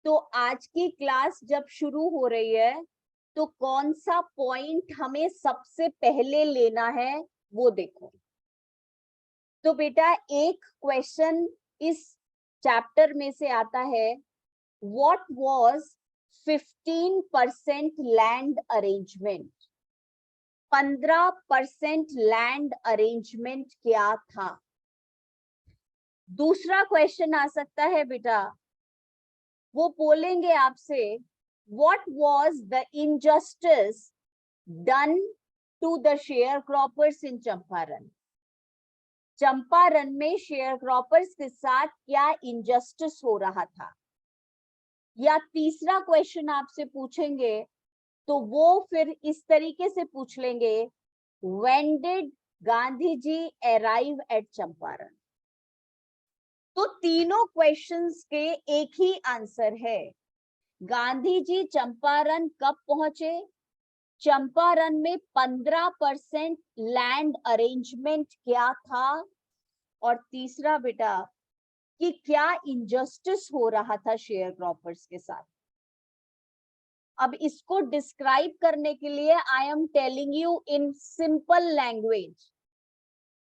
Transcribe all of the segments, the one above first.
तो आज की क्लास जब शुरू हो रही है तो कौन सा पॉइंट हमें सबसे पहले लेना है वो देखो। तो बेटा एक क्वेश्चन इस चैप्टर में से आता है, what was 15% land arrangement. 15% land arrangement क्या था। दूसरा क्वेश्चन आ सकता है बेटा, वो बोलेंगे आपसे, what was the injustice done to the sharecroppers in Champaran. Champaran में शेयर क्रॉपर्स के साथ क्या इनजस्टिस हो रहा था। या तीसरा क्वेश्चन आपसे पूछेंगे तो वो फिर इस तरीके से पूछ लेंगे, when did Gandhi ji arrive at Champaran. तो तीनों क्वेश्चंस के एक ही आंसर है, गांधी जी चंपारण कब पहुंचे, चंपारण में 15% लैंड अरेंजमेंट क्या था, और तीसरा बेटा कि क्या इनजस्टिस हो रहा था शेयर क्रॉपर्स के साथ। अब इसको डिस्क्राइब करने के लिए I am telling you in simple language,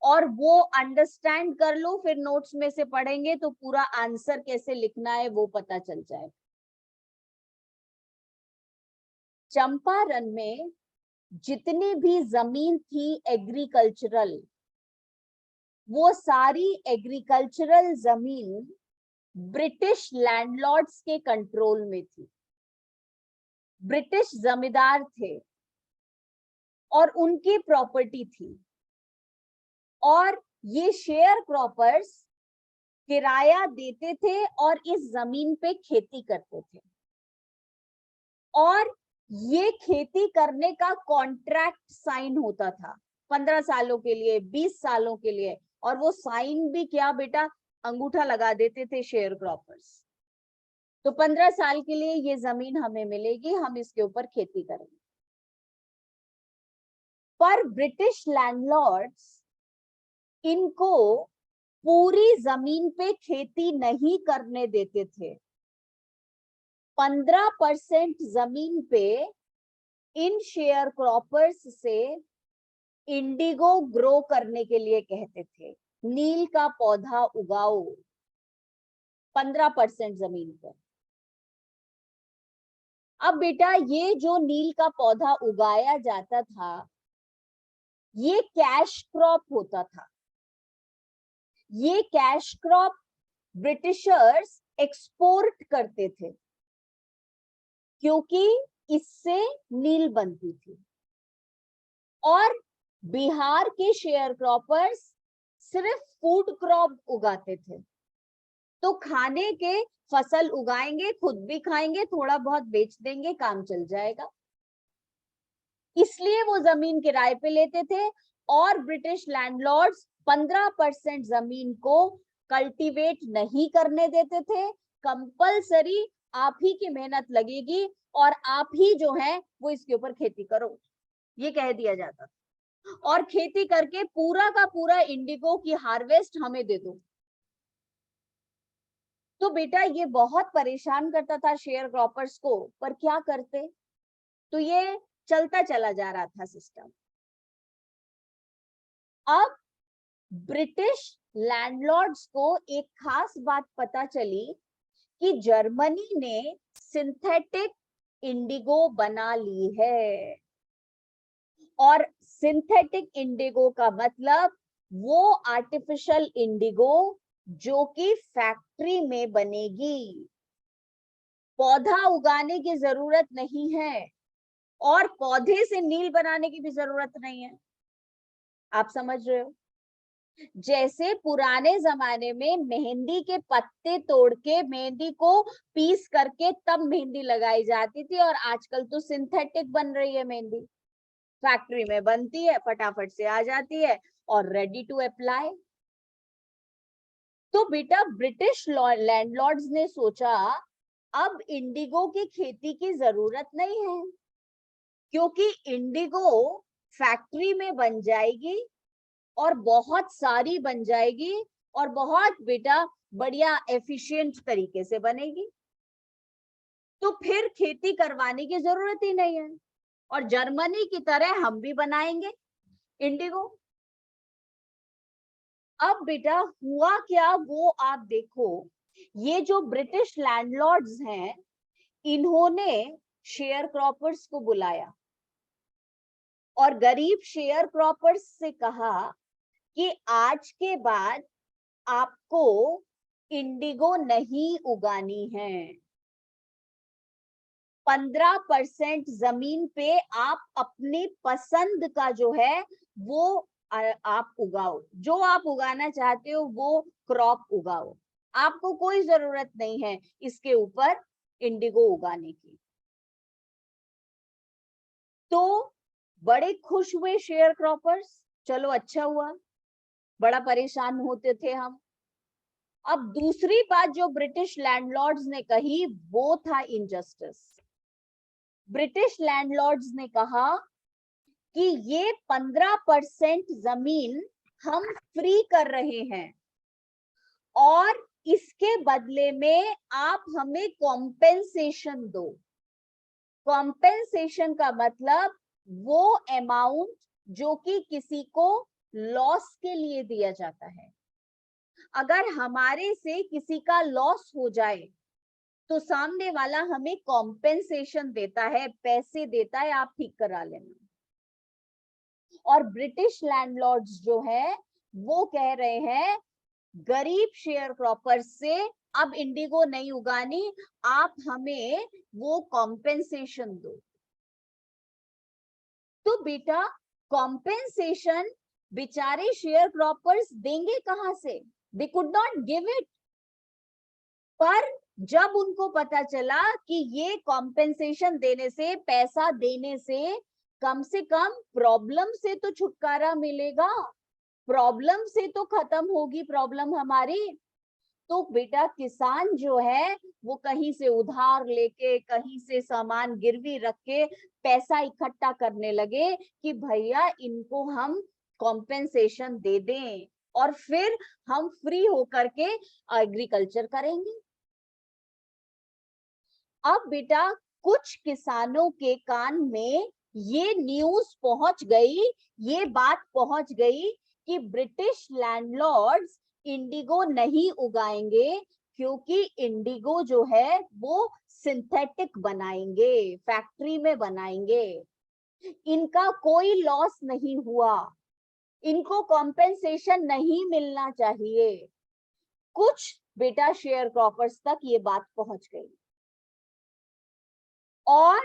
और वो अंडरस्टैंड कर लो, फिर नोट्स में से पढ़ेंगे तो पूरा आंसर कैसे लिखना है वो पता चल जाए। चंपारण में जितनी भी जमीन थी एग्रीकल्चरल, वो सारी एग्रीकल्चरल जमीन ब्रिटिश लैंडलॉर्ड्स के कंट्रोल में थी। ब्रिटिश जमींदार थे और उनकी प्रॉपर्टी थी, और ये शेयर क्रॉपर्स किराया देते थे और इस जमीन पे खेती करते थे, और ये खेती करने का कॉन्ट्रैक्ट साइन होता था 15 सालों के लिए, 20 सालों के लिए, और वो साइन भी क्या बेटा, अंगूठा लगा देते थे शेयर क्रॉपर्स। तो 15 साल के लिए ये जमीन हमें मिलेगी, हम इसके ऊपर खेती करेंगे। पर ब्रिटिश लैंडलॉर्ड्स इनको पूरी जमीन पे खेती नहीं करने देते थे। 15% जमीन पे इन शेयर क्रॉपर्स से इंडिगो ग्रो करने के लिए कहते थे, नील का पौधा उगाओ 15% जमीन पर। अब बेटा ये जो नील का पौधा उगाया जाता था, ये कैश क्रॉप होता था। ये कैश क्रॉप ब्रिटिशर्स एक्सपोर्ट करते थे, क्योंकि इससे नील बनती थी। और बिहार के शेयर क्रॉपर्स सिर्फ फूड क्रॉप उगाते थे, तो खाने के फसल उगाएंगे, खुद भी खाएंगे, थोड़ा बहुत बेच देंगे, काम चल जाएगा। इसलिए वो जमीन किराए पे लेते थे, और ब्रिटिश लैंडलॉर्ड्स 15% जमीन को कल्टीवेट नहीं करने देते थे। कंपलसरी आप ही की मेहनत लगेगी और आप ही जो है वो इसके ऊपर खेती करो, ये कह दिया जाता था। और खेती करके पूरा का पूरा इंडिगो की हार्वेस्ट हमें दे दो। तो बेटा ये बहुत परेशान करता था शेयर क्रॉपर्स को, पर क्या करते, तो ये चलता चला जा रहा था सिस्टम। अब ब्रिटिश लैंडलॉर्ड्स को एक खास बात पता चली कि जर्मनी ने सिंथेटिक इंडिगो बना ली है, और सिंथेटिक इंडिगो का मतलब वो आर्टिफिशियल इंडिगो जो कि फैक्ट्री में बनेगी। पौधा उगाने की जरूरत नहीं है, और पौधे से नील बनाने की भी जरूरत नहीं है। आप समझ रहे हो, जैसे पुराने जमाने में मेहंदी के पत्ते तोड़ के मेहंदी को पीस करके तब मेहंदी लगाई जाती थी, और आजकल तो सिंथेटिक बन रही है मेहंदी, फैक्ट्री में बनती है, फटाफट से आ जाती है और रेडी टू अप्लाई। तो बेटा ब्रिटिश लैंडलॉर्ड्स ने सोचा अब इंडिगो की खेती की जरूरत नहीं है, क्योंकि इंडिगो फैक्ट्री में बन जाएगी और बहुत सारी बन जाएगी, और बहुत बेटा बढ़िया एफिशिएंट तरीके से बनेगी। तो फिर खेती करवाने की जरूरत ही नहीं है, और जर्मनी की तरह हम भी बनाएंगे इंडिगो। अब बेटा हुआ क्या, वो आप देखो, ये जो ब्रिटिश लैंडलॉर्ड्स हैं, इन्होंने शेयर क्रॉपर्स को बुलाया और गरीब शेयर क्रॉपर्स से कहा कि आज के बाद आपको इंडिगो नहीं उगानी है। 15% जमीन पे आप अपनी पसंद का जो है वो आप उगाओ, जो आप उगाना चाहते हो वो क्रॉप उगाओ, आपको कोई जरूरत नहीं है इसके ऊपर इंडिगो उगाने की। तो बड़े खुश हुए शेयर क्रॉपर्स, चलो अच्छा हुआ, बड़ा परेशान होते थे हम। अब दूसरी बात जो ब्रिटिश लैंडलॉर्ड्स ने कही वो था इनजस्टिस। ब्रिटिश लैंडलॉर्ड्स ने कहा कि ये 15% जमीन हम फ्री कर रहे हैं और इसके बदले में आप हमें कॉम्पेंसेशन दो। कॉम्पेंसेशन का मतलब वो अमाउंट जो कि किसी को लॉस के लिए दिया जाता है। अगर हमारे से किसी का लॉस हो जाए तो सामने वाला हमें कॉम्पेंसेशन देता है, पैसे देता है, आप ठीक करा लेना। और ब्रिटिश लैंडलॉर्ड्स जो है वो कह रहे हैं गरीब शेयर क्रॉपर्स से अब इंडिगो नहीं उगानी, आप हमें वो कॉम्पेंसेशन दो। तो बेटा कॉम्पेंसेशन बेचारे शेयर क्रॉपर्स देंगे कहां से? They could not give it. पर जब उनको पता चला कि ये कॉम्पेंसेशन देने से, पैसा देने से कम प्रॉब्लम से तो छुटकारा मिलेगा, प्रॉब्लम से तो खत्म होगी प्रॉब्लम हमारी। तो बेटा किसान जो है वो कहीं से उधार लेके, कहीं से सामान गिरवी रख के पैसा इकट्ठा करने लगे कि भैया इनको हम कॉम्पेंसेशन दे दें और फिर हम फ्री होकर के एग्रीकल्चर करेंगे। अब बेटा कुछ किसानों के कान में ये न्यूज पहुंच गई, ये बात पहुंच गई कि ब्रिटिश लैंडलॉर्ड्स इंडिगो नहीं उगाएंगे क्योंकि इंडिगो जो है वो सिंथेटिक बनाएंगे, फैक्ट्री में बनाएंगे, इनका कोई लॉस नहीं हुआ, इनको कॉम्पेंसेशन नहीं मिलना चाहिए। कुछ बेटा शेयर क्रॉपर्स तक ये बात पहुंच गई और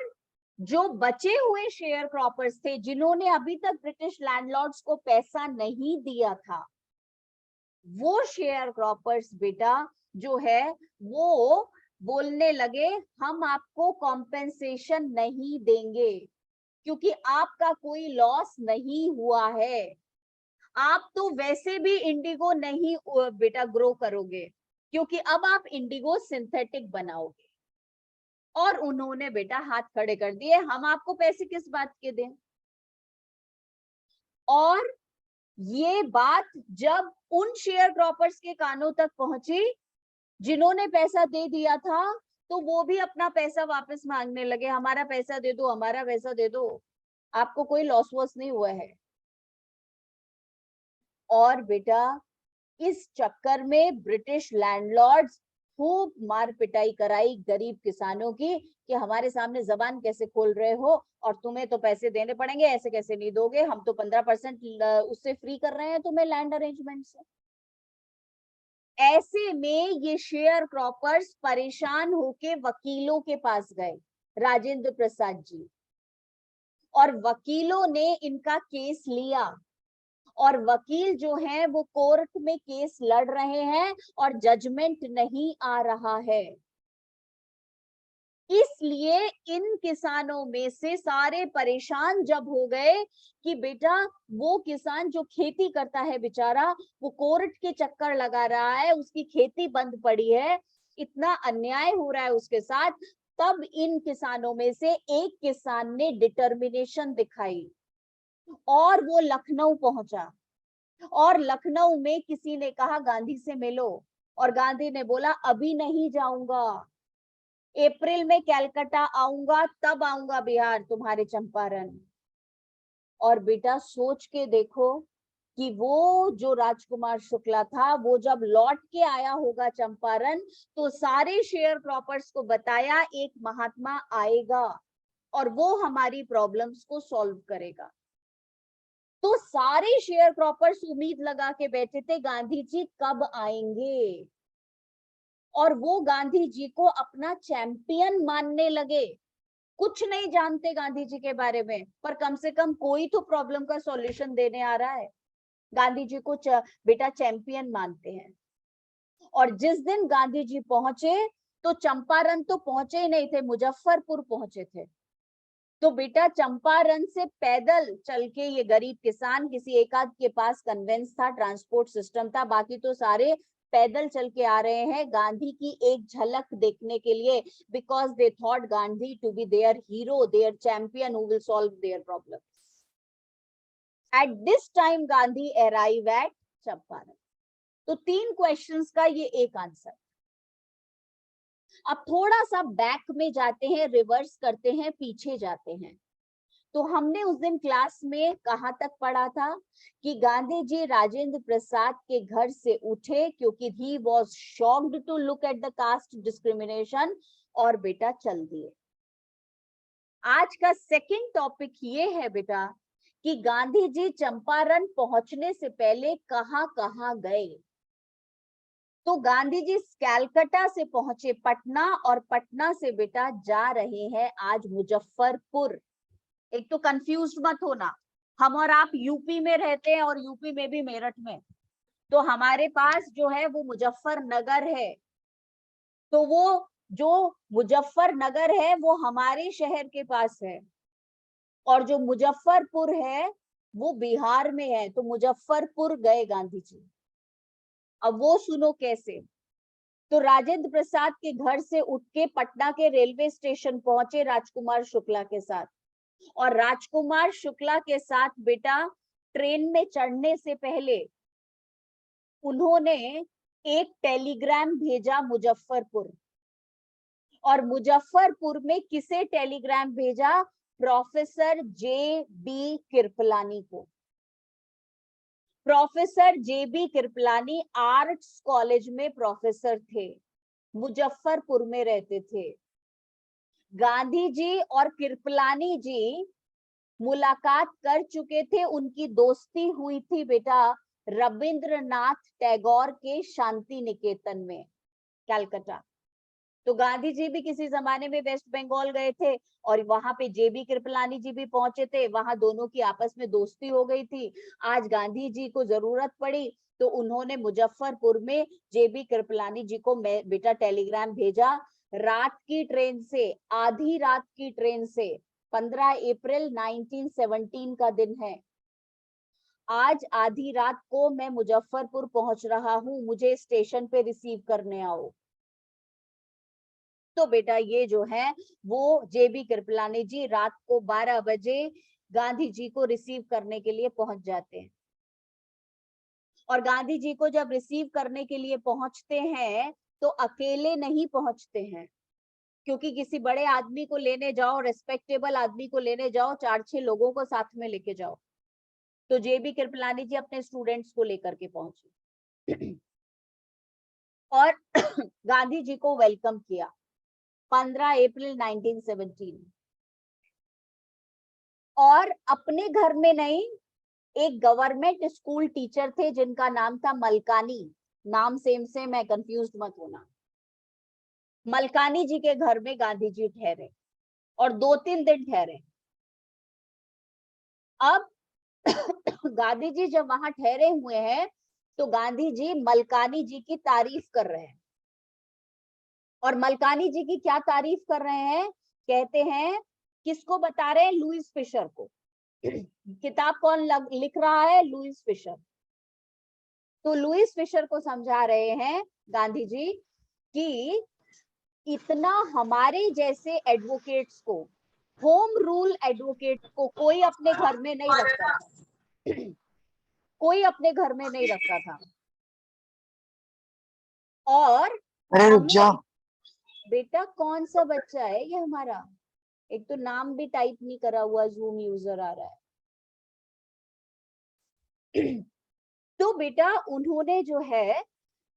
जो बचे हुए शेयर क्रॉपर्स थे जिन्होंने अभी तक ब्रिटिश लैंडलॉर्ड्स को पैसा नहीं दिया था, वो शेयर क्रॉपर्स बेटा जो है वो बोलने लगे हम आपको कॉम्पेंसेशन नहीं देंगे क्योंकि आपका कोई लॉस नहीं हुआ है, आप तो वैसे भी इंडिगो नहीं बेटा ग्रो करोगे क्योंकि अब आप इंडिगो सिंथेटिक बनाओगे। और उन्होंने बेटा हाथ खड़े कर दिए, हम आपको पैसे किस बात के दें। और ये बात जब उन शेयर क्रॉपर्स के कानों तक पहुंची जिन्होंने पैसा दे दिया था, तो वो भी अपना पैसा वापस मांगने लगे, हमारा पैसा दे दो, हमारा पैसा दे दो, आपको कोई लॉस वॉस नहीं हुआ है। और बेटा इस चक्कर में ब्रिटिश लैंडलॉर्ड्स खूब मार पिटाई कराई गरीब किसानों की कि हमारे सामने जबान कैसे खोल रहे हो और तुम्हें तो पैसे देने पड़ेंगे, ऐसे कैसे नहीं दोगे, हम तो 15% उससे फ्री कर रहे हैं तुम्हें लैंड अरेंजमेंट से। ऐसे में ये शेयर क्रॉपर्स परेशान होके वकीलों के पास गए, राजेंद्र प्रसाद जी, और वकीलों ने इनका केस लिया और वकील जो है वो कोर्ट में केस लड़ रहे हैं और जजमेंट नहीं आ रहा है। इसलिए इन किसानों में से सारे परेशान जब हो गए कि बेटा वो किसान जो खेती करता है बेचारा वो कोर्ट के चक्कर लगा रहा है, उसकी खेती बंद पड़ी है, इतना अन्याय हो रहा है उसके साथ, तब इन किसानों में से एक किसान ने डिटर्मिनेशन दिखाई और वो लखनऊ पहुंचा और लखनऊ में किसी ने कहा गांधी से मिलो और गांधी ने बोला अभी नहीं जाऊंगा, अप्रैल में कलकत्ता आऊंगा, तब आऊंगा बिहार तुम्हारे चंपारण। और बेटा सोच के देखो कि वो जो राजकुमार शुक्ला था, वो जब लौट के आया होगा चंपारण, तो सारे शेयर क्रॉपर्स को बताया एक महात्मा आएगा और वो हमारी प्रॉब्लम्स को सॉल्व करेगा। तो सारे शेयर क्रॉपर्स उम्मीद लगा के बैठे थे गांधी जी कब आएंगे, और वो गांधी जी को अपना चैंपियन मानने लगे। कुछ नहीं जानते गांधी जी के बारे में, पर कम से कम कोई तो प्रॉब्लम का सॉल्यूशन देने आ रहा है। गांधी जी को बेटा चैंपियन मानते हैं। और जिस दिन गांधी जी पहुंचे तो चंपारण तो पहुंचे ही नहीं थे, मुजफ्फरपुर पहुंचे थे। तो बेटा चंपारण से पैदल चल के ये गरीब किसान, किसी एक आध के पास कन्वेंस था, ट्रांसपोर्ट सिस्टम था, बाकी तो सारे पैदल चल के आ रहे हैं गांधी की एक झलक देखने के लिए, because they thought Gandhi to be their hero, their champion who will solve their problem. At this time Gandhi arrive at Champaran. तो 3 क्वेश्चंस का ये एक आंसर। अब थोड़ा सा बैक में जाते हैं, रिवर्स करते हैं, पीछे जाते हैं। तो हमने उस दिन क्लास में कहां तक पढ़ा था कि गांधी जी राजेंद्र प्रसाद के घर से उठे क्योंकि he was shocked to look at the caste discrimination, और बेटा चल दिए। आज का सेकंड टॉपिक ये है बेटा कि गांधी जी चंपारण पहुंचने से पहले कहां कहां गए। तो गांधी जी कलकत्ता से पहुंचे पटना, और पटना से बेटा जा रहे हैं आज मुजफ्फरपुर। एक तो कंफ्यूज मत होना, हम और आप यूपी में रहते हैं और यूपी में भी मेरठ में, तो हमारे पास जो है वो मुजफ्फरनगर है। तो वो जो मुजफ्फरनगर है वो हमारे शहर के पास है, और जो मुजफ्फरपुर है वो बिहार में है। तो मुजफ्फरपुर गए गांधी जी। अब वो सुनो कैसे। तो राजेंद्र प्रसाद के घर से उठ के पटना के रेलवे स्टेशन पहुंचे राजकुमार शुक्ला के साथ, और राजकुमार शुक्ला के साथ बेटा ट्रेन में चढ़ने से पहले उन्होंने एक टेलीग्राम भेजा मुजफ्फरपुर। और मुजफ्फरपुर में किसे टेलीग्राम भेजा? Professor J B. कृपलानी को। Professor J B. Kripalani arts college में प्रोफेसर थे, मुजफ्फरपुर में रहते थे। गांधी जी और कृपलानी जी मुलाकात कर चुके थे, उनकी दोस्ती हुई थी बेटा रविंद्रनाथ टैगोर के शांति निकेतन में, कलकत्ता। तो गांधी जी भी किसी जमाने में वेस्ट बंगाल गए थे और वहां पे जे.बी. कृपलानी जी भी पहुंचे थे, वहां दोनों की आपस में दोस्ती हो गई थी। आज गांधी जी को जरूरत पड़ी तो उन्होंने मुजफ्फरपुर में जे.बी. कृपलानी जी को बेटा टेलीग्राम भेजा। रात की ट्रेन से, आधी रात की ट्रेन से, 15 अप्रैल 1917 का दिन है। आज आधी रात को मैं मुजफ्फरपुर पहुंच रहा हूं, मुझे स्टेशन पे रिसीव करने आओ। तो बेटा ये जो है वो जे.बी. कृपलानी जी रात को 12 बजे गांधी जी को रिसीव करने के लिए पहुंच जाते हैं। और गांधी जी को जब रिसीव करने के लिए पहुंचते हैं तो अकेले नहीं पहुंचते हैं, क्योंकि किसी बड़े आदमी को लेने जाओ, रेस्पेक्टेबल आदमी को लेने जाओ, 4-6 लोगों को साथ में लेके जाओ। तो जे.बी. कृपलानी जी अपने स्टूडेंट्स को लेकर के पहुंचे और गांधी जी को वेलकम किया 15 अप्रैल 1917। और अपने घर में नहीं, एक गवर्नमेंट स्कूल टीचर थे जिनका नाम था मलकानी, नाम सेम से मैं कंफ्यूज मत होना। मलकानी जी के घर में गांधी जी ठहरे और 2-3 दिन ठहरे। अब गांधी जी जब वहां ठहरे हुए हैं तो गांधी जी मलकानी जी की तारीफ कर रहे हैं। और मलकानी जी की क्या तारीफ कर रहे हैं? कहते हैं, किसको बता रहे हैं? लुईस फिशर को। किताब कौन लिख रहा है? Louis Fischer. तो लुईस फिशर को समझा रहे हैं गांधी जी कि इतना हमारे जैसे एडवोकेट्स को, होम रूल एडवोकेट्स को कोई अपने घर में नहीं रखता था। कोई अपने घर में नहीं रखता था। और अरे रुक जा, बेटा कौन सा बच्चा है ये हमारा? एक तो नाम भी टाइप नहीं करा हुआ, जूम यूजर आ रहा है। तो बेटा उन्होंने जो है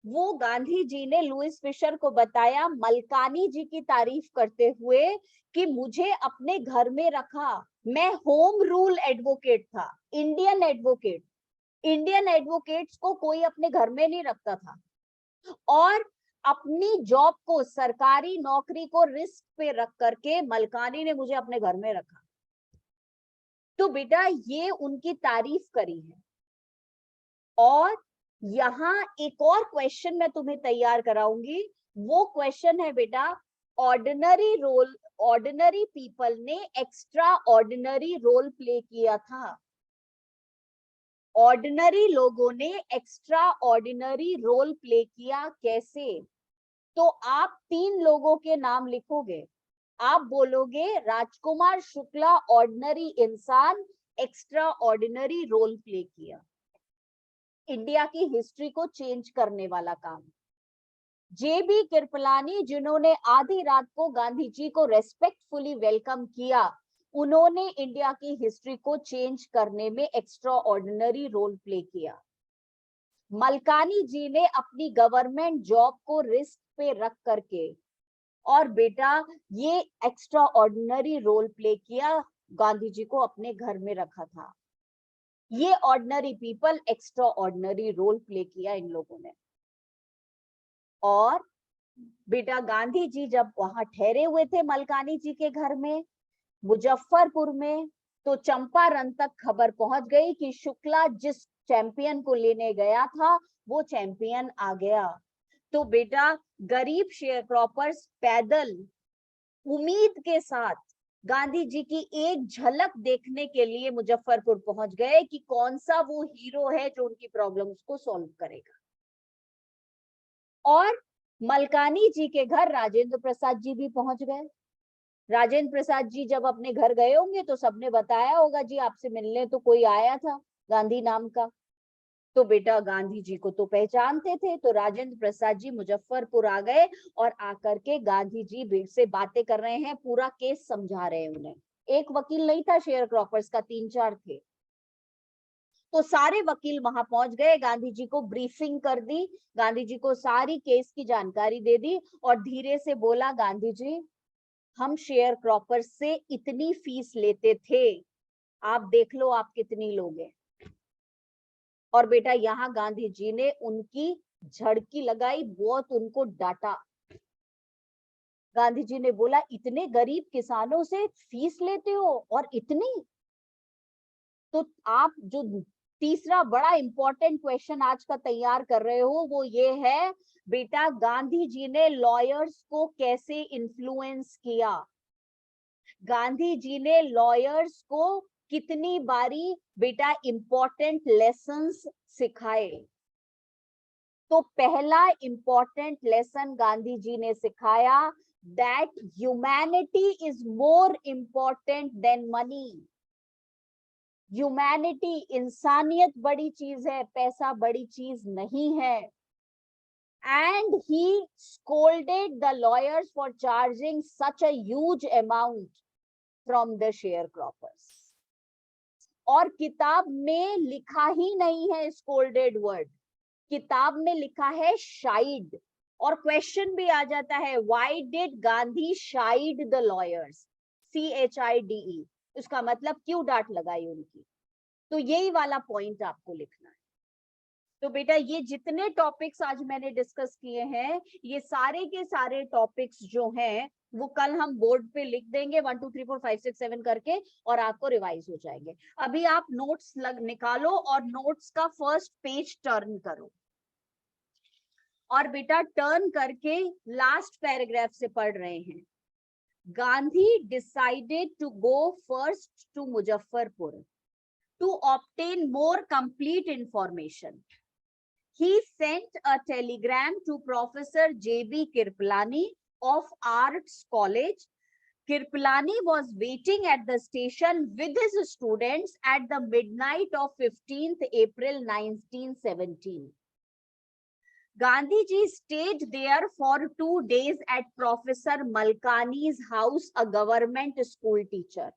वो गांधी जी ने लुइस फिशर को बताया मलकानी जी की तारीफ करते हुए कि मुझे अपने घर में रखा। मैं होम रूल एडवोकेट था, इंडियन एडवोकेट। इंडियन एडवोकेट्स को कोई अपने घर में नहीं रखता था, और अपनी जॉब को, सरकारी नौकरी को रिस्क पे रख करके मलकानी ने मुझे अपने घर में रखा। तो बेटा ये उनकी तारीफ करी है। और यहाँ एक और क्वेश्चन मैं तुम्हें तैयार कराऊंगी। वो क्वेश्चन है बेटा, ऑर्डिनरी पीपल ने एक्स्ट्रा ऑर्डिनरी रोल प्ले किया था। ऑर्डिनरी लोगों ने एक्स्ट्रा ऑर्डिनरी रोल प्ले किया, कैसे? तो आप 3 लोगों के नाम लिखोगे। आप बोलोगे राजकुमार शुक्ला ऑर्डिनरी इंसान, एक्स्ट्रा ऑर्डिनरी रोल प्ले किया, इंडिया की हिस्ट्री को चेंज करने वाला काम। जेबी कृपलानी जिन्होंने आधी रात को गांधी जी को रेस्पेक्टफुली वेलकम किया, उन्होंने इंडिया की हिस्ट्री को चेंज करने में एक्स्ट्रा ऑर्डिनरी रोल प्ले किया। मलकानी जी ने अपनी गवर्नमेंट जॉब को रिस्क पे रख करके, और बेटा ये एक्स्ट्रा ऑर्डिनरी रोल प्ले किया, गांधी जी को अपने घर में रखा था। ये ordinary people, extraordinary role play किया इन लोगों ने। और बेटा गांधी जी जब वहां ठहरे हुए थे मलकानी जी के घर में मुजफ्फरपुर में, तो चंपारण तक खबर पहुंच गई कि शुक्ला जिस चैंपियन को लेने गया था वो चैंपियन आ गया। तो बेटा गरीब शेयर क्रॉपर्स पैदल उम्मीद के साथ गांधी जी की एक झलक देखने के लिए मुजफ्फरपुर पहुंच गए कि कौन सा वो हीरो है जो उनकी प्रॉब्लम्स को सॉल्व करेगा। और मलकानी जी के घर राजेंद्र प्रसाद जी भी पहुंच गए। राजेंद्र प्रसाद जी जब अपने घर गए होंगे तो सबने बताया होगा जी आपसे मिलने तो कोई आया था गांधी नाम का। तो बेटा गांधी जी को तो पहचानते थे, तो राजेंद्र प्रसाद जी मुजफ्फरपुर आ गए और आकर के गांधी जी से बातें कर रहे हैं, पूरा केस समझा रहे हैं उन्हें। एक वकील नहीं था शेयर क्रॉपर्स का, 3-4 थे। तो सारे वकील वहां पहुंच गए, गांधी जी को ब्रीफिंग कर दी, गांधी जी को सारी केस की जानकारी दे दी, और धीरे से बोला गांधी जी हम शेयर क्रॉपर्स से इतनी फीस लेते थे, आप देख लो आप कितनी लोगे। और बेटा यहाँ गांधी जी ने उनकी झड़की लगाई, बहुत उनको डांटा। गांधी जी ने बोला इतने गरीब किसानों से फीस लेते हो और इतनी। तो आप जो तीसरा बड़ा इंपॉर्टेंट क्वेश्चन आज का तैयार कर रहे हो वो ये है बेटा, गांधी जी ने लॉयर्स को कैसे इन्फ्लुएंस किया? गांधी जी ने लॉयर्स को कितनी बारी बेटा इंपॉर्टेंट लेसन्स सिखाए? तो पहला इंपॉर्टेंट लेसन गांधी जी ने सिखाया that humanity is more important than money. Humanity, इंसानियत बड़ी चीज है, पैसा बड़ी चीज नहीं है। And he scolded the lawyers for charging such a huge amount from the sharecroppers. और किताब में लिखा ही नहीं है स्कोल्डेड वर्ड, किताब में लिखा है शाइड। और क्वेश्चन भी आ जाता है why did Gandhi shied the lawyers, CHIDE, उसका मतलब क्यों डांट लगाई उनकी। तो यही वाला पॉइंट आपको लिखना है। तो बेटा ये जितने टॉपिक्स आज मैंने डिस्कस किए हैं, ये सारे के सारे टॉपिक्स जो हैं वो कल हम बोर्ड पे लिख देंगे 1 2 3 4 5 6 7 करके, और आपको रिवाइज हो जाएंगे। अभी आप नोट्स निकालो और नोट्स का फर्स्ट पेज टर्न करो, और बेटा टर्न करके लास्ट पैराग्राफ से पढ़ रहे हैं। Gandhi decided to go first to Muzaffarpur to obtain more complete information. He sent a telegram to Professor J.B. Kirpalani of Arts College. Kirpalani was waiting at the station with his students at the midnight of 15th April 1917. Gandhiji stayed there for 2 days at Professor Malkani's house, a government school teacher.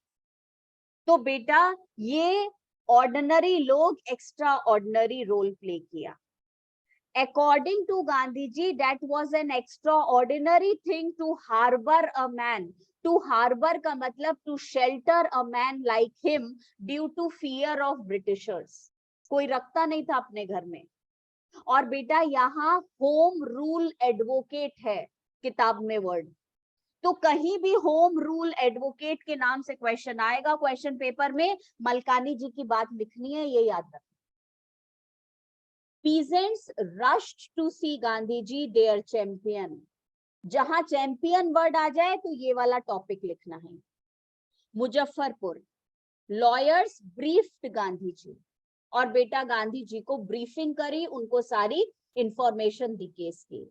तो बेटा ये ordinary लोग extra ordinary role play किया. According to Gandhiji, that was an extraordinary thing to harbor a man. To harbor का मतलब to shelter a man like him due to fear of Britishers. कोई रखता नहीं था अपने घर में. और बेटा यहाँ होम रूल एडवोकेट है किताब में वर्ड, तो कहीं भी होम रूल एडवोकेट के नाम से क्वेश्चन आएगा क्वेश्चन पेपर में, मलकानी जी की बात लिखनी है, ये याद रखना. Peasants rushed to see Gandhiji, their champion. जहां चैंपियन वर्ड आ जाए तो ये वाला टॉपिक लिखना है. Muzaffarpur, lawyers briefed Gandhiji. और बेटा गांधी जी को ब्रीफिंग करी, उनको सारी इंफॉर्मेशन दी केस की.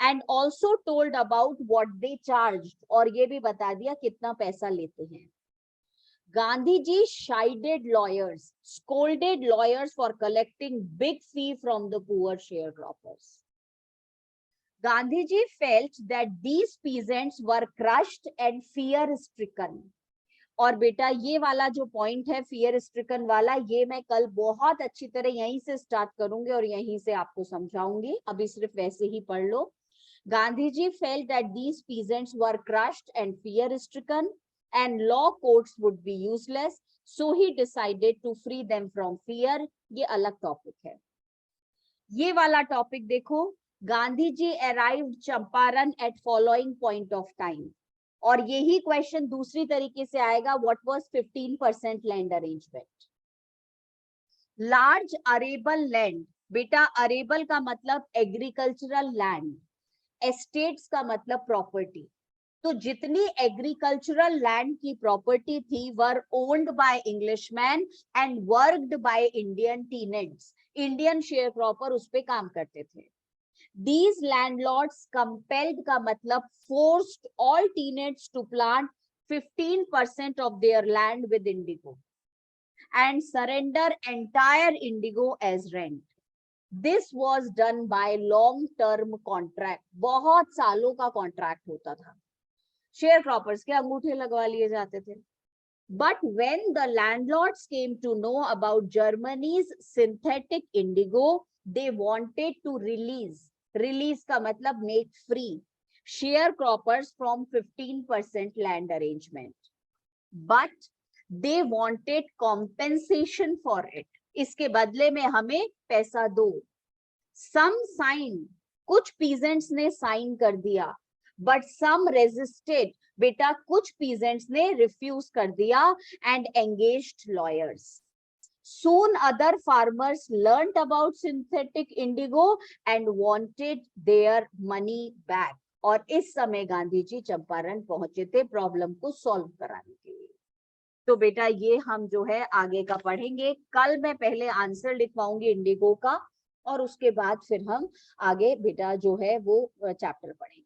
And also told about what they charged, और ये भी बता दिया कितना पैसा लेते हैं. Gandhiji chided lawyers, scolded lawyers for collecting big fee from the poor sharecroppers. Gandhiji felt that these peasants were crushed and fear-stricken. और बेटा ये वाला जो पॉइंट है fear stricken वाला, ये मैं कल बहुत अच्छी तरह यहीं से स्टार्ट करूंगी और यहीं से आपको समझाऊंगी, अभी सिर्फ वैसे ही पढ़ लो. Gandhiji felt that these peasants were crushed and fear-stricken and law courts would be useless, so he decided to free them from fear. ये अलग टॉपिक है. ये वाला टॉपिक देखो, Gandhiji arrived Champaran at following point of time. और यही question दूसरी तरीके से आएगा, what was 15% land arrangement. Large arable land, बेटा arable का मतलब एग्रीकल्चरल लैंड, एस्टेट्स का मतलब प्रॉपर्टी. तो जितनी एग्रीकल्चरल लैंड की प्रॉपर्टी थी were owned by Englishman and worked by Indian tenants. Indian sharecropper उस पे काम करते थे. These landlords compelled का मतलब forced all tenates to plant 15% of their land with indigo and surrender entire indigo as rent. This was done by long-term contract. बहुत सालों का कॉन्ट्रैक्ट होता था. शेयर क्रॉपर्स के अंगूठे लगवा लिए जाते थे. But when the landlords came to know about Germany's synthetic indigo, they wanted to release का मतलब make free sharecroppers from 15% land arrangement. But they wanted compensation for it. इसके बदले में हमें पैसा दो. Some sign, कुछ peasants ने साइन कर दिया, but some resisted. बेटा कुछ peasants ने refuse कर दिया and engaged lawyers. Soon other farmers learnt about synthetic indigo and wanted their money back. और इस समय गांधी जी चंपारण पहुंचे थे प्रॉब्लम को सॉल्व कराने के लिए. तो बेटा ये हम जो है आगे का पढ़ेंगे. कल मैं पहले आंसर लिखवाऊंगी इंडिगो का और उसके बाद फिर हम आगे बेटा जो है वो चैप्टर पढ़ेंगे.